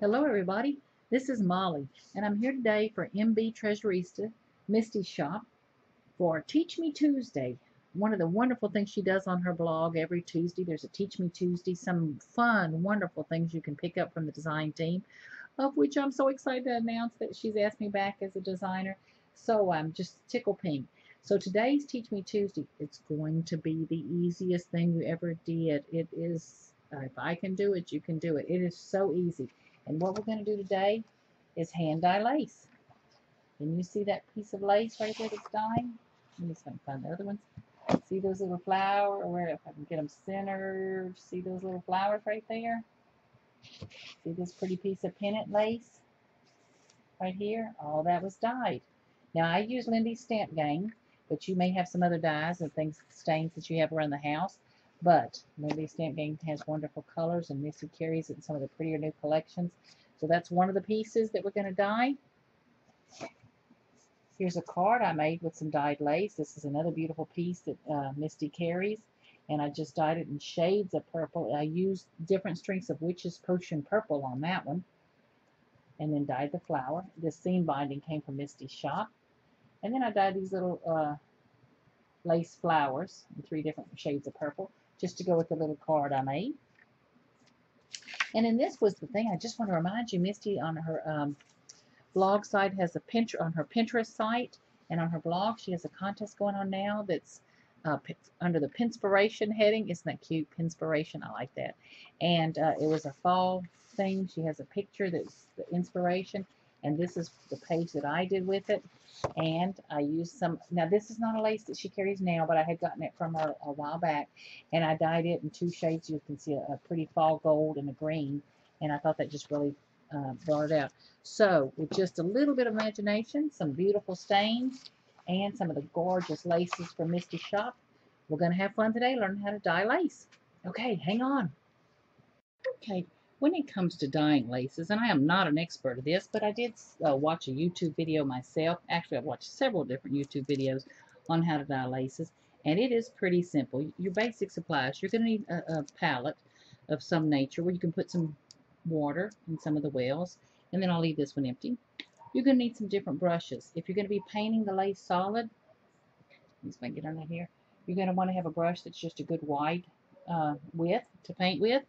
Hello everybody, this is Molly and I'm here today for MB Treasurista Misty's shop for Teach Me Tuesday. One of the wonderful things she does on her blog every Tuesday, there's a Teach Me Tuesday, some fun, wonderful things you can pick up from the design team, of which I'm so excited to announce that she's asked me back as a designer. So I'm just tickle pink. So today's Teach Me Tuesday, it's going to be the easiest thing you ever did. It is, if I can do it, you can do it. It is so easy. And what we're going to do today is hand dye lace. Can you see that piece of lace right there that's dyeing? Let me see if I can find the other ones. See those little flowers, or if I can get them centered. See those little flowers right there? See this pretty piece of pennant lace right here? All that was dyed. Now I use Lindy's Stamp Gang, but you may have some other dyes and things, stains that you have around the house. But Misty Stamp Gang has wonderful colors, and Misty carries it in some of the prettier new collections. So that's one of the pieces that we're going to dye. Here's a card I made with some dyed lace. This is another beautiful piece that Misty carries, and I just dyed it in shades of purple. I used different strengths of Witch's Potion Purple on that one, and then dyed the flower. This seam binding came from Misty's shop. And then I dyed these little lace flowers in 3 different shades of purple, just to go with the little card I made. And then this was the thing, I just want to remind you, Misty on her blog site has a on her Pinterest site, and on her blog she has a contest going on now that's under the Pinspiration heading. Isn't that cute? Pinspiration, I like that. And it was a fall thing. She has a picture that's the inspiration, and this is the page that I did with it. And I used some, now this is not a lace that she carries now, but I had gotten it from her a while back, and I dyed it in 2 shades. You can see a pretty fall gold and a green, and I thought that just really brought it out. So with just a little bit of imagination, some beautiful stains, and some of the gorgeous laces from Misty's shop, we're going to have fun today learning how to dye lace. Okay, hang on. Okay, when it comes to dyeing laces, and I am not an expert at this, but I did watch a YouTube video myself. Actually, I've watched several different YouTube videos on how to dye laces, and it is pretty simple. Your basic supplies, you're going to need a palette of some nature where you can put some water in some of the wells, and then I'll leave this one empty. You're going to need some different brushes. If you're going to be painting the lace solid, let's make it under here, you're going to want to have a brush that's just a good wide width to paint with.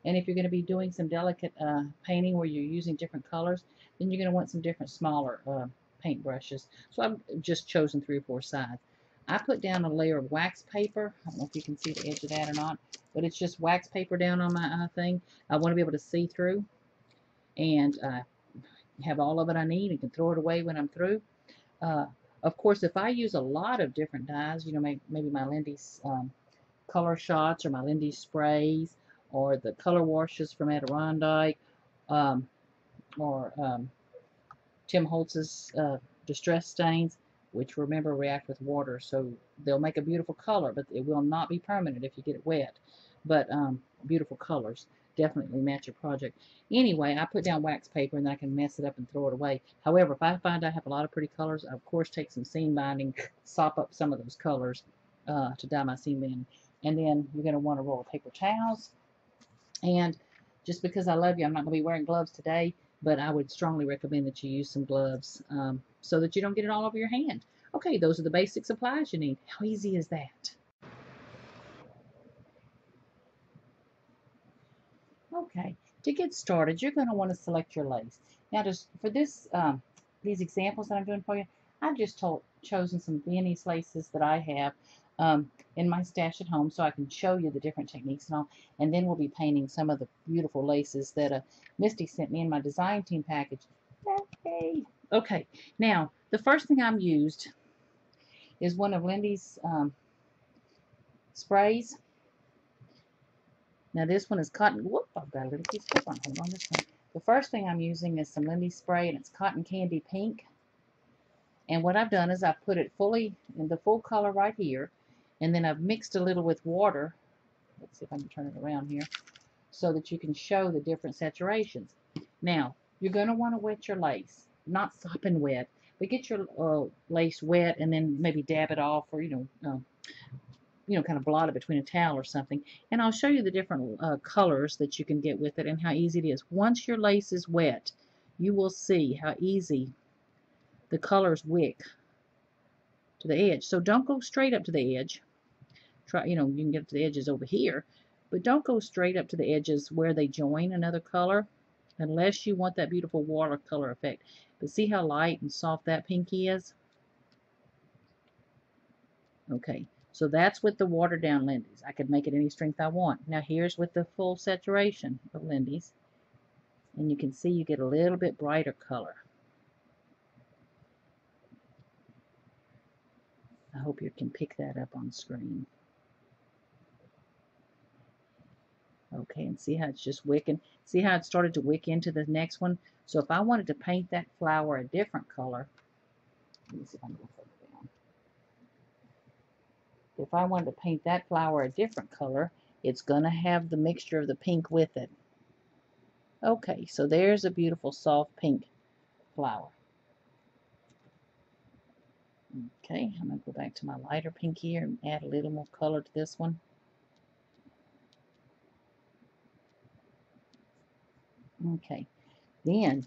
And if you're going to be doing some delicate painting where you're using different colors, then you're going to want some different smaller paint brushes. So I've just chosen 3 or 4 sides. I put down a layer of wax paper. I don't know if you can see the edge of that or not, but it's just wax paper down on my thing. I want to be able to see through, and have all of it I need and can throw it away when I'm through. Of course, if I use a lot of different dyes, you know, maybe my Lindy's color shots or my Lindy's sprays, or the color washes from Adirondack, or Tim Holtz's distress stains, which remember react with water, so they'll make a beautiful color, but it will not be permanent if you get it wet. But beautiful colors definitely match your project. Anyway, I put down wax paper, and I can mess it up and throw it away. However, if I find I have a lot of pretty colors, I of course take some seam binding, sop up some of those colors to dye my seam in. And then you're going to want a roll of paper towels. And just because I love you, I'm not going to be wearing gloves today, but I would strongly recommend that you use some gloves so that you don't get it all over your hand. Okay, those are the basic supplies you need. How easy is that? Okay, to get started, you're going to want to select your lace. Now, just for this, these examples that I'm doing for you, I've just chosen some Viennese laces that I have in my stash at home, so I can show you the different techniques and all. And then we'll be painting some of the beautiful laces that Misty sent me in my design team package. Yay! Okay, now the first thing I'm used is one of Lindy's sprays. Now this one is cotton. Whoop! I've got a little piece of paper on. Hold on this one. The first thing I'm using is some Lindy spray, and it's cotton candy pink. And what I've done is I've put it fully in the full color right here, and then I've mixed a little with water. Let's see if I can turn it around here so that you can show the different saturations. Now, you're going to want to wet your lace, not sopping wet, but get your lace wet and then maybe dab it off, or, you know, you know, kind of blot it between a towel or something. And I'll show you the different colors that you can get with it and how easy it is. Once your lace is wet, you will see how easy the colors wick to the edge. So don't go straight up to the edge. Try, you know, you can get up to the edges over here, but don't go straight up to the edges where they join another color unless you want that beautiful watercolor effect. But see how light and soft that pinky is? Okay, so that's with the watered down Lindy's. I could make it any strength I want. Now here's with the full saturation of Lindy's. And you can see you get a little bit brighter color. I hope you can pick that up on screen. Okay, and see how it's just wicking? See how it started to wick into the next one? So if I wanted to paint that flower a different color, let me see if I can go further down. If I wanted to paint that flower a different color, it's going to have the mixture of the pink with it. Okay, so there's a beautiful soft pink flower. Okay, I'm going to go back to my lighter pink here and add a little more color to this one. Okay, then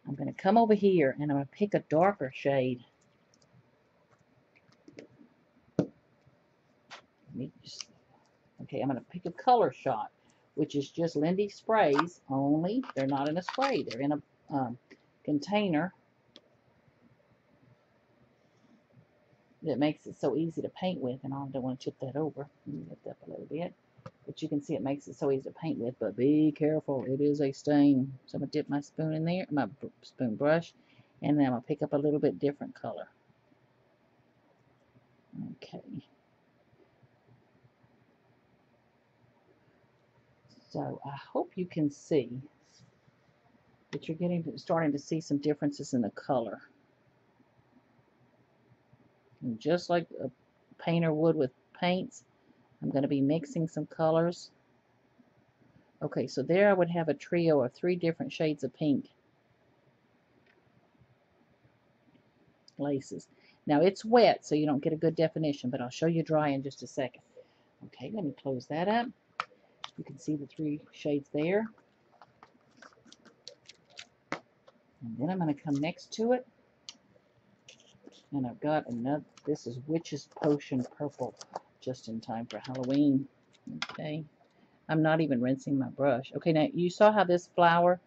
I'm going to come over here and I'm going to pick a darker shade. Okay, I'm going to pick a color shot, which is just Lindy sprays, only they're not in a spray. They're in a container that makes it so easy to paint with. And I don't want to chip that over. Let me lift up a little bit. But you can see it makes it so easy to paint with. But be careful, it is a stain. So I'm going to dip my spoon in there, my spoon brush, and then I'm going to pick up a little bit different color. Okay. So I hope you can see that you're starting to see some differences in the color. And just like a painter would with paints, I'm going to be mixing some colors. Okay, so there I would have a trio of 3 different shades of pink laces. Now it's wet, so you don't get a good definition, but I'll show you dry in just a second. Okay, let me close that up. You can see the 3 shades there. And then I'm going to come next to it. And I've got another, this is Witch's Potion Purple, just in time for Halloween. Okay, I'm not even rinsing my brush. Okay, now you saw how this flower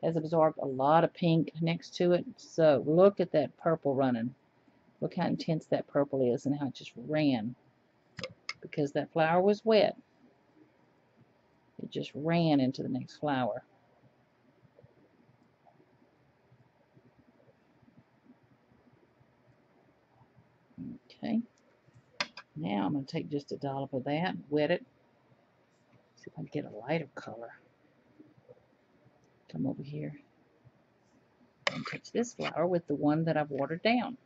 has absorbed a lot of pink next to it. So look at that purple running. Look how intense that purple is and how it just ran. Because that flower was wet, it just ran into the next flower. Okay, now I'm going to take just a dollop of that, wet it. See if I can get a lighter color. Come over here and touch this flower with the one that I've watered down.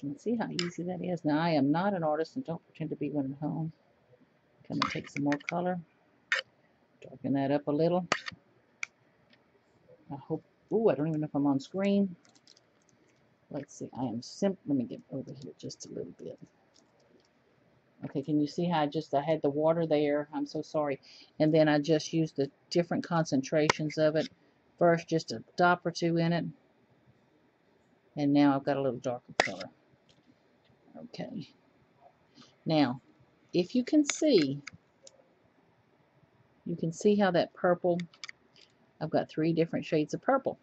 And see how easy that is. Now I am not an artist and don't pretend to be one at home. Come and take some more color. Darken that up a little. I hope, ooh, I don't even know if I'm on screen. Let's see, let me get over here just a little bit. Okay, can you see how I had the water there? I'm so sorry. And then I just used the different concentrations of it. First, just a dot or 2 in it. And now I've got a little darker color. Okay. Now, if you can see how that purple, I've got 3 different shades of purple.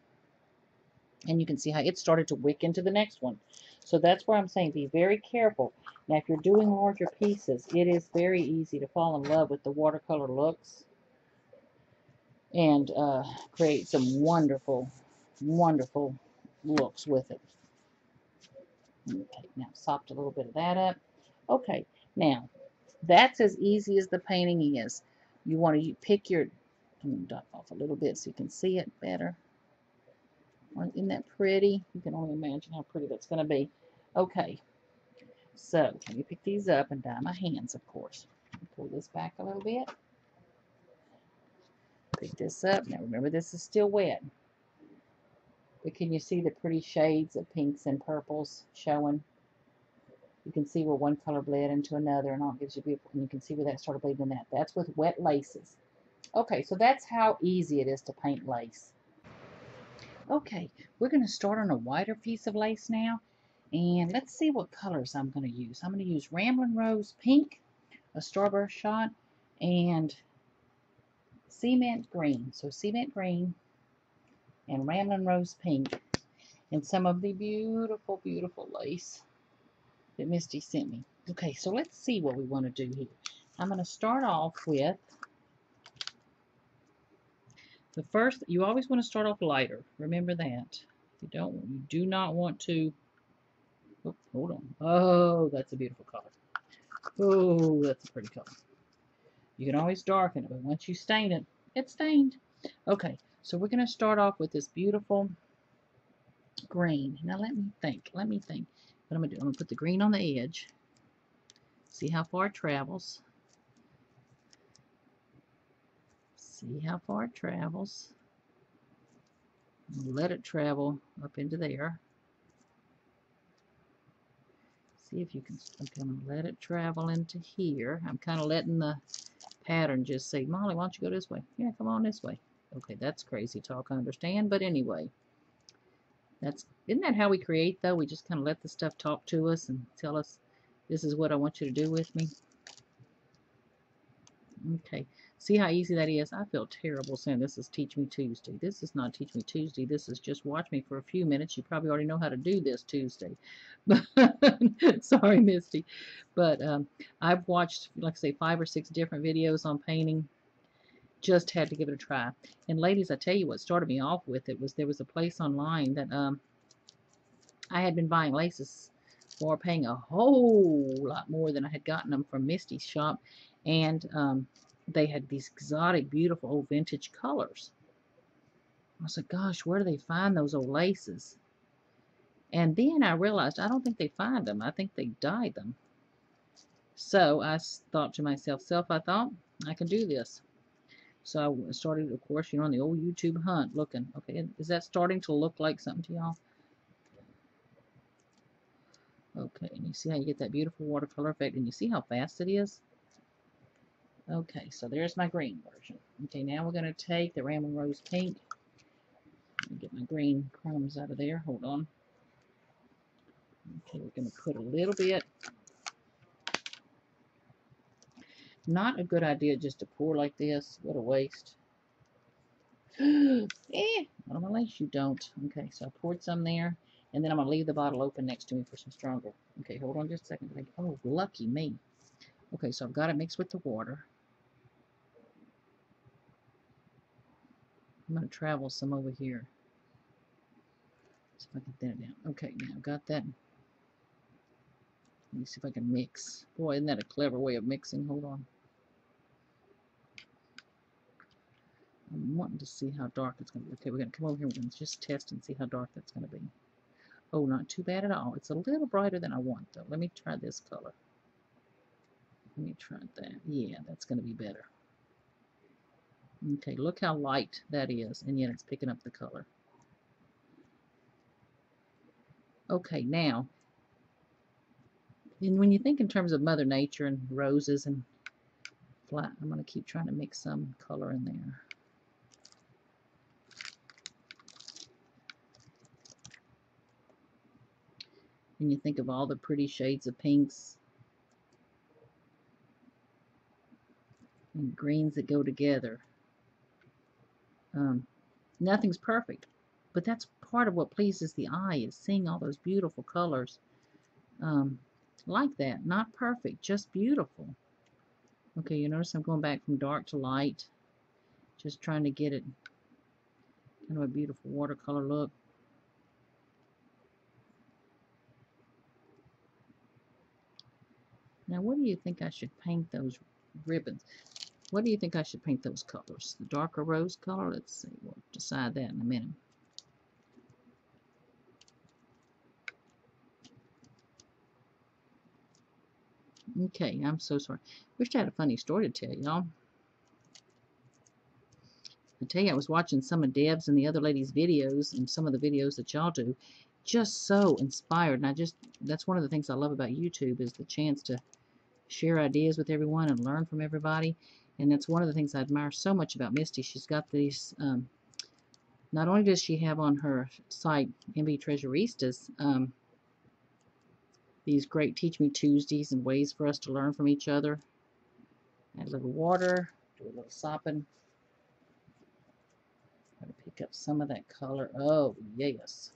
And you can see how it started to wick into the next one. So that's where I'm saying be very careful. Now, if you're doing larger pieces, it is very easy to fall in love with the watercolor looks and create some wonderful, wonderful looks with it. Okay, now sopped a little bit of that up. Okay, now that's as easy as the painting is. You want to pick your, let me dot off a little bit so you can see it better. Isn't that pretty? You can only imagine how pretty that's going to be. Okay, so let me pick these up and dye my hands, of course. Pull this back a little bit. Pick this up. Now remember, this is still wet. But can you see the pretty shades of pinks and purples showing? You can see where one color bled into another, and all gives you beautiful. And you can see where that started bleeding in that. That's with wet laces. Okay, so that's how easy it is to paint lace. Okay, we're going to start on a whiter piece of lace now. And let's see what colors I'm going to use. I'm going to use Ramblin' Rose Pink, a Starburst shot, and Cement Green. So Cement Green and Ramblin' Rose Pink, and some of the beautiful, beautiful lace that Misty sent me. Okay, so let's see what we want to do here. I'm going to start off with the first. You always want to start off lighter. Remember that. You do not want to. Oh, hold on. Oh, that's a beautiful color. Oh, that's a pretty color. You can always darken it, but once you stain it, it's stained. Okay, so we're going to start off with this beautiful green. Now let me think. What I'm going to do, I'm going to put the green on the edge. See how far it travels. See how far it travels. Let it travel up into there. See if you can. I'm going to let it travel into here. I'm kind of letting the pattern just say, Molly, why don't you go this way? Yeah, come on this way. Okay, that's crazy talk, I understand, but anyway. Isn't that how we create, though? We just kind of let the stuff talk to us and tell us, this is what I want you to do with me. Okay, see how easy that is? I feel terrible saying this is Teach Me Tuesday. This is not Teach Me Tuesday. This is just watch me for a few minutes. You probably already know how to do this Tuesday. Sorry, Misty. But I've watched, like I say, 5 or 6 different videos on painting. Just had to give it a try. And ladies, I tell you what started me off with it was there was a place online that I had been buying laces for, paying a whole lot more than I had gotten them from Misty's shop. And they had these exotic, beautiful old vintage colors. I was like, gosh, where do they find those old laces? And then I realized I don't think they find them. I think they dye them. So I thought to myself, I thought, I can do this. So I started, of course, on the old YouTube hunt looking. Okay, is that starting to look like something to y'all? Okay, and you see how you get that beautiful watercolor effect, and you see how fast it is? Okay, so there's my green version. Okay, now we're going to take the Ramblin' Rose Pink. Let me get my green crumbs out of there. Hold on. Okay, we're going to put a little bit. Not a good idea just to pour like this. What a waste. Not unless you don't. Okay, so I poured some there. And then I'm going to leave the bottle open next to me for some stronger. Okay, hold on just a second. Oh, lucky me. Okay, so I've got it mixed with the water. I'm going to travel some over here. See if I can thin it down. Okay, now I've got that. Let me see if I can mix. Boy, isn't that a clever way of mixing? Hold on. I'm wanting to see how dark it's going to be. Okay, we're going to come over here. We're going to just test and see how dark that's going to be. Oh, not too bad at all. It's a little brighter than I want, though. Let me try this color. Let me try that. Yeah, that's going to be better. Okay, look how light that is, and yet it's picking up the color. Okay, now, and when you think in terms of Mother Nature and roses and flat, I'm going to keep trying to mix some color in there. When you think of all the pretty shades of pinks and greens that go together. Nothing's perfect, but that's part of what pleases the eye, is seeing all those beautiful colors like that. Not perfect, just beautiful. Okay, you notice I'm going back from dark to light, just trying to get it kind of a beautiful watercolor look. Now, what do you think I should paint those ribbons? What do you think I should paint those colors? The darker rose color? Let's see. We'll decide that in a minute. Okay, I'm so sorry. Wish I had a funny story to tell y'all. I tell you, I was watching some of Deb's and the other ladies' videos and some of the videos that y'all do. Just so inspired. And that's one of the things I love about YouTube is the chance to share ideas with everyone and learn from everybody. And that's one of the things I admire so much about Misty. She's got these, not only does she have on her site, MB Treasuristas, these great Teach Me Tuesdays and ways for us to learn from each other. Add a little water, do a little sopping. Try to pick up some of that color. Oh, yes.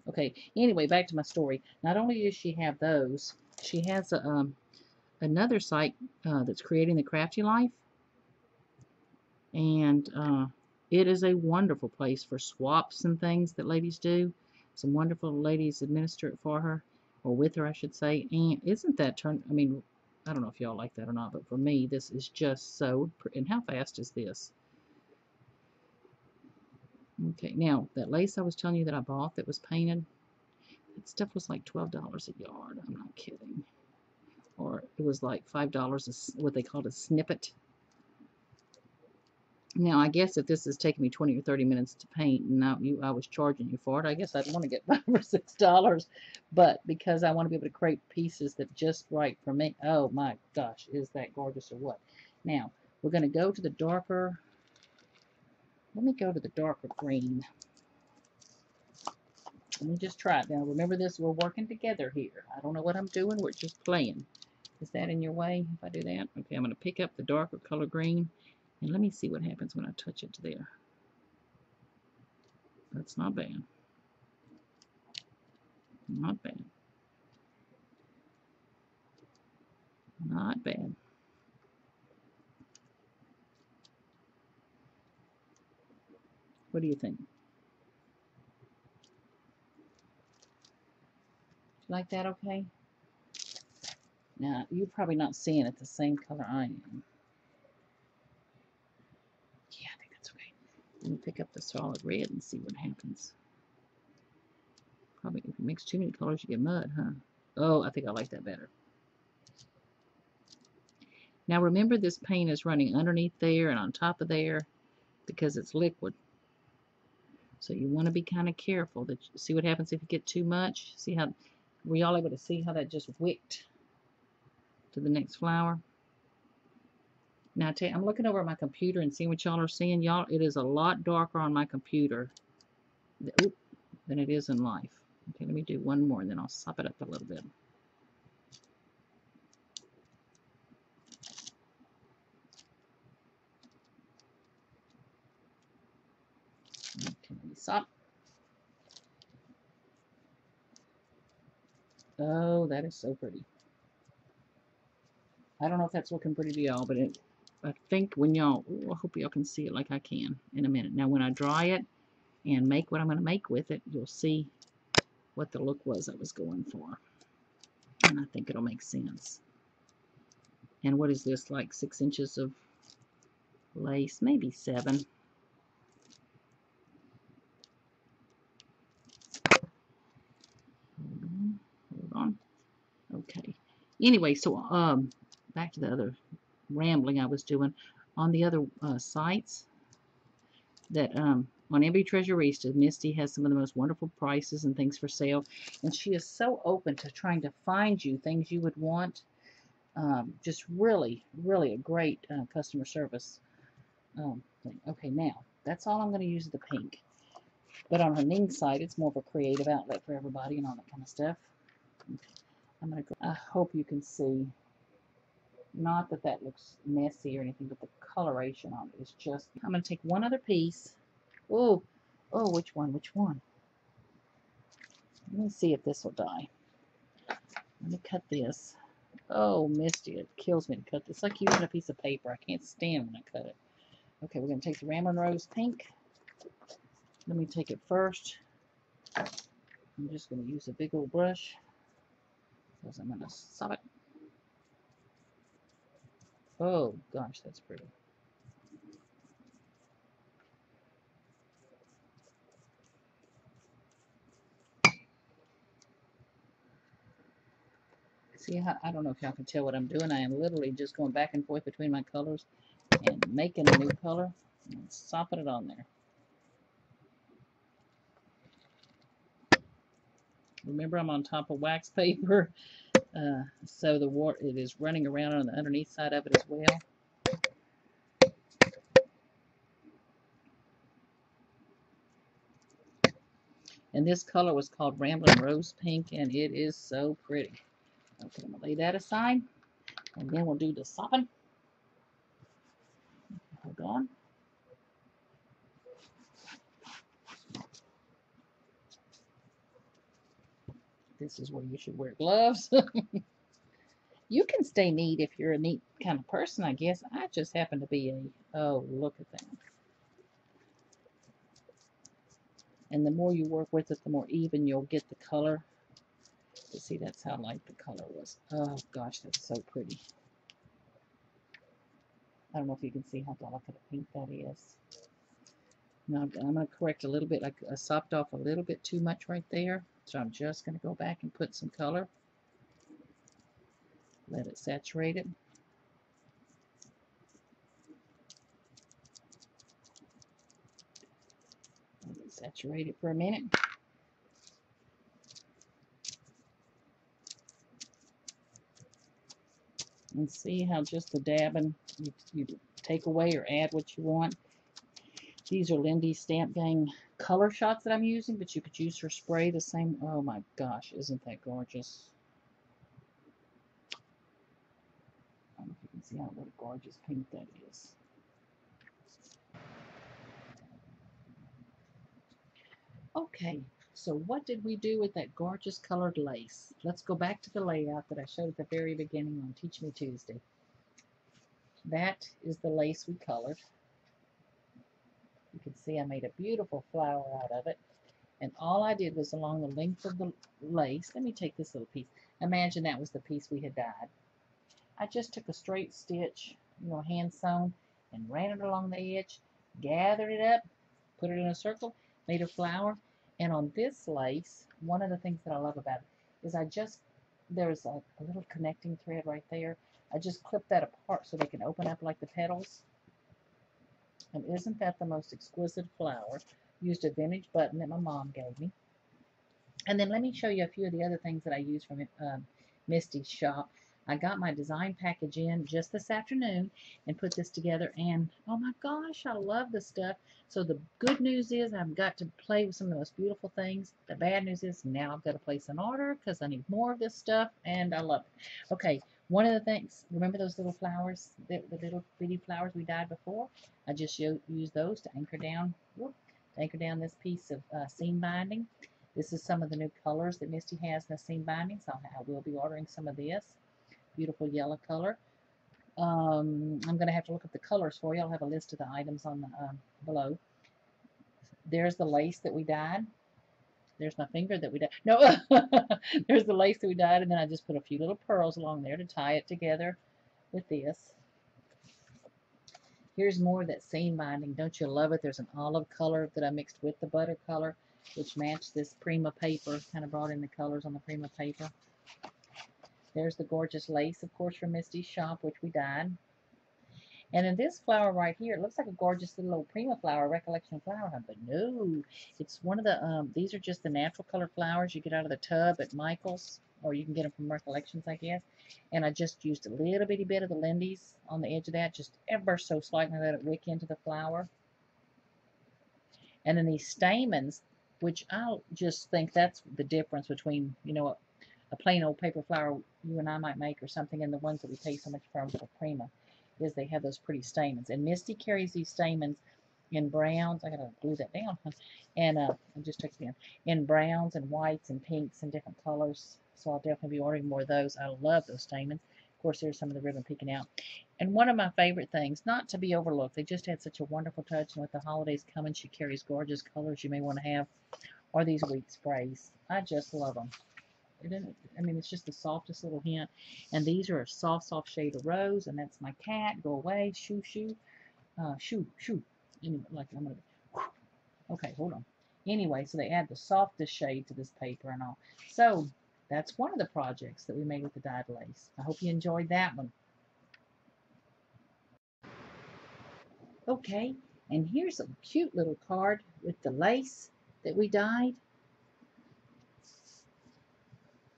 Okay, anyway, back to my story. Not only does she have those, she has a, another site that's creating the crafty life. And it is a wonderful place for swaps and things that ladies do. Some wonderful ladies administer it for her, or with her, I should say. And isn't that I mean, I don't know if y'all like that or not, but for me, this is just so. And how fast is this? Okay, now that lace I was telling you that I bought that was painted, that stuff was like $12 a yard. I'm not kidding. Or it was like $5, what they called a snippet. Now, I guess if this is taking me 20 or 30 minutes to paint and I was charging you for it, I guess I'd want to get $5 or $6. But because I want to be able to create pieces that just right for me, oh my gosh, is that gorgeous or what? Now, we're going to go to the darker, let me go to the darker green. Let me just try it. Now, remember this, we're working together here. I don't know what I'm doing, we're just playing. Is that in your way if I do that? Okay, I'm going to pick up the darker color green. And let me see what happens when I touch it to there. That's not bad. Not bad. Not bad. What do you think? You like that okay? Now, you're probably not seeing it the same color I am. Yeah, I think that's okay. Let me pick up the solid red and see what happens. Probably if you mix too many colors, you get mud, huh? Oh, I think I like that better. Now remember, this paint is running underneath there and on top of there because it's liquid. So you want to be kind of careful. That see what happens if you get too much. See how, were y'all able to see how that just wicked to the next flower? Now I tell you, I'm looking over at my computer and seeing what y'all are seeing. Y'all, it is a lot darker on my computer than it is in life. Okay, let me do one more and then I'll sop it up a little bit. Okay, let me sop. Oh, that is so pretty. I don't know if that's looking pretty to y'all, but I think when y'all, I hope y'all can see it like I can in a minute. Now when I dry it and make what I'm going to make with it, you'll see what the look was I was going for. And I think it'll make sense. And what is this, like 6 inches of lace? Maybe 7. Hold on. Okay. Anyway, so back to the other rambling I was doing. On the other sites that on MB Treasuristas, Misty has some of the most wonderful prices and things for sale, and she is so open to trying to find you things you would want. Just really, really a great customer service thing. Okay, now that's all I'm going to use the pink. But on her Ning site, it's more of a creative outlet for everybody and all that kind of stuff. Okay. I'm going to go. I hope you can see. Not that that looks messy or anything, but the coloration on it is just. I'm going to take one other piece. Oh, oh, which one? Which one? Let me see if this will die. Let me cut this. Oh, Misty, it kills me to cut this. It's like using a piece of paper. I can't stand when I cut it. Okay, we're going to take the Ramblin' Rose pink. Let me take it first. I'm just going to use a big old brush because I'm going to sop it. Oh, gosh, that's pretty. See how, I don't know if y'all can tell what I'm doing. I am literally just going back and forth between my colors and making a new color. And soften it on there. Remember, I'm on top of wax paper, so the water, it is running around on the underneath side of it as well. And this color was called Ramblin' Rose Pink, and it is so pretty. Okay, I'm going to lay that aside, and then we'll do the sopping. Hold on. This is where you should wear gloves. You can stay neat if you're a neat kind of person, I guess. I just happen to be a, oh, look at that. And the more you work with it, the more even you'll get the color. You see, that's how light the color was. Oh, gosh, that's so pretty. I don't know if you can see how delicate a pink that is. Now, I'm going to correct a little bit. I sopped off a little bit too much right there. So I'm just going to go back and put some color. Let it saturate it. Let it saturate it for a minute. And see how just the dabbing, you take away or add what you want. These are Lindy's Stamp Gang color shots that I'm using, but you could use her spray the same. Oh my gosh, isn't that gorgeous? I don't know if you can see what a gorgeous pink that is. Okay, so what did we do with that gorgeous colored lace? Let's go back to the layout that I showed at the very beginning on Teach Me Tuesday. That is the lace we colored. You can see I made a beautiful flower out of it. And all I did was along the length of the lace. Let me take this little piece. Imagine that was the piece we had dyed. I just took a straight stitch, hand sewn, and ran it along the edge, gathered it up, put it in a circle, made a flower. And on this lace, one of the things that I love about it is there's a little connecting thread right there. I just clipped that apart so they can open up like the petals. And isn't that the most exquisite flower? Used a vintage button that my mom gave me. And then let me show you a few of the other things that I used from Misty's shop. I got my design package in just this afternoon and put this together, and oh my gosh, I love this stuff. So the good news is I've got to play with some of the most beautiful things. The bad news is now I've got to place an order because I need more of this stuff, and I love it. Okay, one of the things, remember those little flowers, the little bitty flowers we dyed before? I just used those to anchor down this piece of seam binding. This is some of the new colors that Misty has in the seam binding, so I will be ordering some of this. Beautiful yellow color. I'm going to have to look up the colors for you. I'll have a list of the items on the below. There's the lace that we dyed. There's my finger that we dyed. No, there's the lace that we dyed, and then I just put a few little pearls along there to tie it together with this. Here's more of that seam binding. Don't you love it? There's an olive color that I mixed with the butter color, which matched this Prima paper. Kind of brought in the colors on the Prima paper. There's the gorgeous lace, of course, from Misty's shop, which we dyed. And in this flower right here, it looks like a gorgeous little old Prima flower, Recollection flower hub, but no, it's one of the, these are just the natural color flowers you get out of the tub at Michael's, or you can get them from Recollections, I guess. And I just used a little bitty bit of the Lindy's on the edge of that, just ever so slightly, let it wick into the flower. And then these stamens, which I just think that's the difference between, a plain old paper flower you and I might make or something, and the ones that we pay so much for Prima, is they have those pretty stamens. And Misty carries these stamens in browns. I gotta glue that down, huh? And I just took it in browns and whites and pinks and different colors. So I'll definitely be ordering more of those. I love those stamens. Of course, there's some of the ribbon peeking out. And one of my favorite things, not to be overlooked, they just had such a wonderful touch. And with the holidays coming, she carries gorgeous colors you may want to have, are these wheat sprays. I just love them. It's just the softest little hint. And these are a soft, soft shade of rose. And that's my cat. Go away. Shoo, shoo. Shoo, shoo. Anyway, okay, hold on. Anyway, so they add the softest shade to this paper and all. So that's one of the projects that we made with the dyed lace. I hope you enjoyed that one. Okay, And here's a cute little card with the lace that we dyed.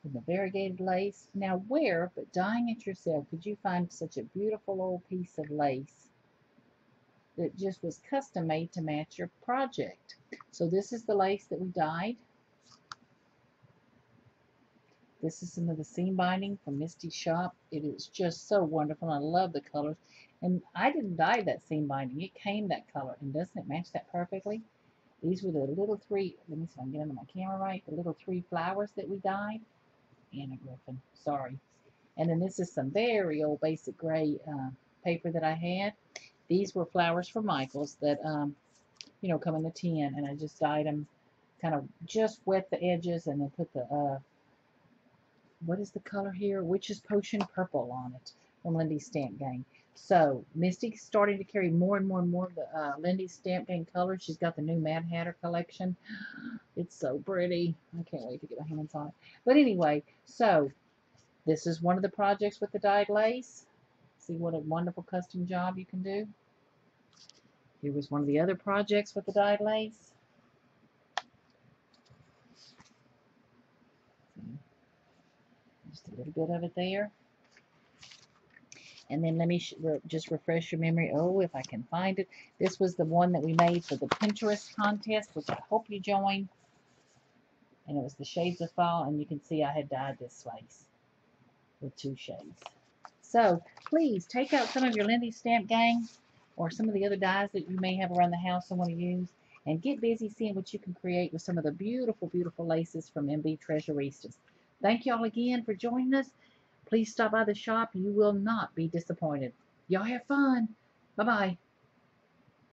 With the variegated lace. Now where, but dyeing it yourself, could you find such a beautiful old piece of lace that just was custom made to match your project? So this is the lace that we dyed. This is some of the seam binding from Misty's shop. It is just so wonderful. I love the colors. And I didn't dye that seam binding. It came that color. And doesn't it match that perfectly? These were the little three, let me see if I can get under my camera right, the little three flowers that we dyed. Anna Griffin, sorry. And then this is some very old basic gray paper that I had. These were flowers for Michael's that, you know, come in the tin. And I just dyed them, kind of just wet the edges and then put the, what is the color here? Witch's Potion Purple on it from Lindy's Stamp Gang. So Misty's starting to carry more and more and more of the Lindy's Stamp Gang colors. She's got the new Mad Hatter collection. It's so pretty. I can't wait to get my hands on it. But anyway, so this is one of the projects with the dyed lace. See what a wonderful custom job you can do. Here was one of the other projects with the dyed lace. Just a little bit of it there. And then let me just refresh your memory. Oh, if I can find it. This was the one that we made for the Pinterest contest, which I hope you join. And it was the Shades of Fall. And you can see I had dyed this lace with 2 shades. So please take out some of your Lindy Stamp Gang or some of the other dyes that you may have around the house and want to use. And get busy seeing what you can create with some of the beautiful, beautiful laces from MB Treasuristas. Thank y'all again for joining us. Please stop by the shop. You will not be disappointed. Y'all have fun. Bye-bye.